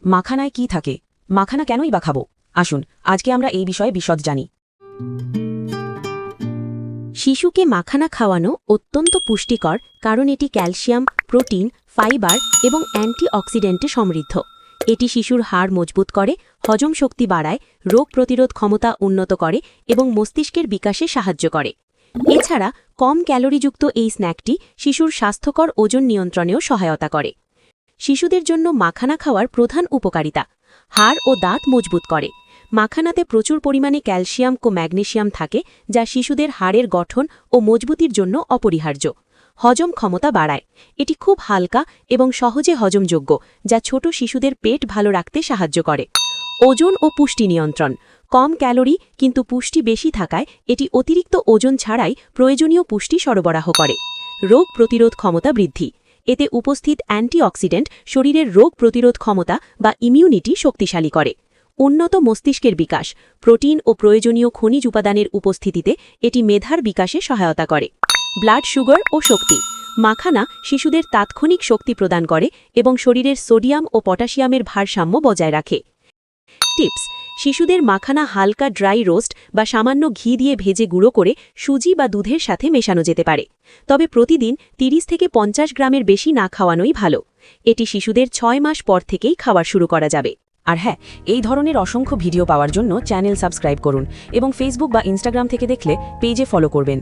মাখানায় কি থাকে? মাখানা কেনই বা খাবো? আসুন আজকে আমরা এই বিষয়ে বিশদ জানি। শিশুকে মাখানা খাওয়ানো অত্যন্ত পুষ্টিকর, কারণ এটি ক্যালসিয়াম, প্রোটিন, ফাইবার এবং অ্যান্টিঅক্সিডেন্টে সমৃদ্ধ। এটি শিশুর হাড় মজবুত করে, হজম শক্তি বাড়ায়, রোগ প্রতিরোধ ক্ষমতা উন্নত করে এবং মস্তিষ্কের বিকাশে সাহায্য করে। এছাড়া কম ক্যালোরিযুক্ত এই স্ন্যাকটি শিশুর স্বাস্থ্যকর ওজন নিয়ন্ত্রণেও সহায়তা করে। শিশুদের জন্য মাখানা খাওয়ার প্রধান উপকারিতা: হাড় ও দাঁত মজবুত করে। মাখানাতে প্রচুর পরিমাণে ক্যালসিয়াম ও ম্যাগনেসিয়াম থাকে, যা শিশুদের হাড়ের গঠন ও মজবুতির জন্য অপরিহার্য। হজম ক্ষমতা বাড়ায়। এটি খুব হালকা এবং সহজে হজমযোগ্য, যা ছোট শিশুদের পেট ভালো রাখতে সাহায্য করে। ওজন ও পুষ্টি নিয়ন্ত্রণ: কম ক্যালোরি কিন্তু পুষ্টি বেশি থাকায় এটি অতিরিক্ত ওজন ছাড়াই প্রয়োজনীয় পুষ্টি সরবরাহ করে। রোগ প্রতিরোধ ক্ষমতা বৃদ্ধি: এতে উপস্থিত অ্যান্টিঅক্সিডেন্ট শরীরের রোগ প্রতিরোধ ক্ষমতা বা ইমিউনিটি শক্তিশালী করে। উন্নত মস্তিষ্কের বিকাশ: প্রোটিন ও প্রয়োজনীয় খনিজ উপাদানের উপস্থিতিতে এটি মেধার বিকাশে সহায়তা করে। ব্লাড সুগার ও শক্তি: মাখানা শিশুদের তাৎক্ষণিক শক্তি প্রদান করে এবং শরীরের সোডিয়াম ও পটাশিয়ামের ভারসাম্য বজায় রাখে। টিপস: শিশুদের মাখানা হালকা ড্রাই রোস্ট বা সামান্য ঘি দিয়ে ভেজে গুঁড়ো করে সুজি বা দুধের সাথে মেশানো যেতে পারে। তবে প্রতিদিন 30 থেকে 50 গ্রামের বেশি না খাওয়ানোই ভালো। এটি শিশুদের 6 মাস পর থেকেই খাওয়া শুরু করা যাবে। আর হ্যাঁ, এই ধরনের অসংখ্য ভিডিও পাওয়ার জন্য চ্যানেল সাবস্ক্রাইব করুন এবং ফেসবুক বা ইনস্টাগ্রাম থেকে দেখলে পেজে ফলো করবেন।